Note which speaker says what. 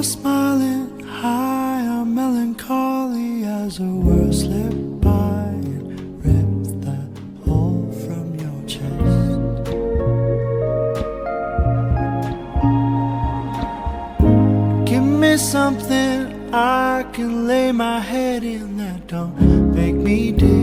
Speaker 1: were smiling high on melancholy as a word slipped by and ripped the hole from your chest. Give me something I can lay my head in that don't make me dizzy.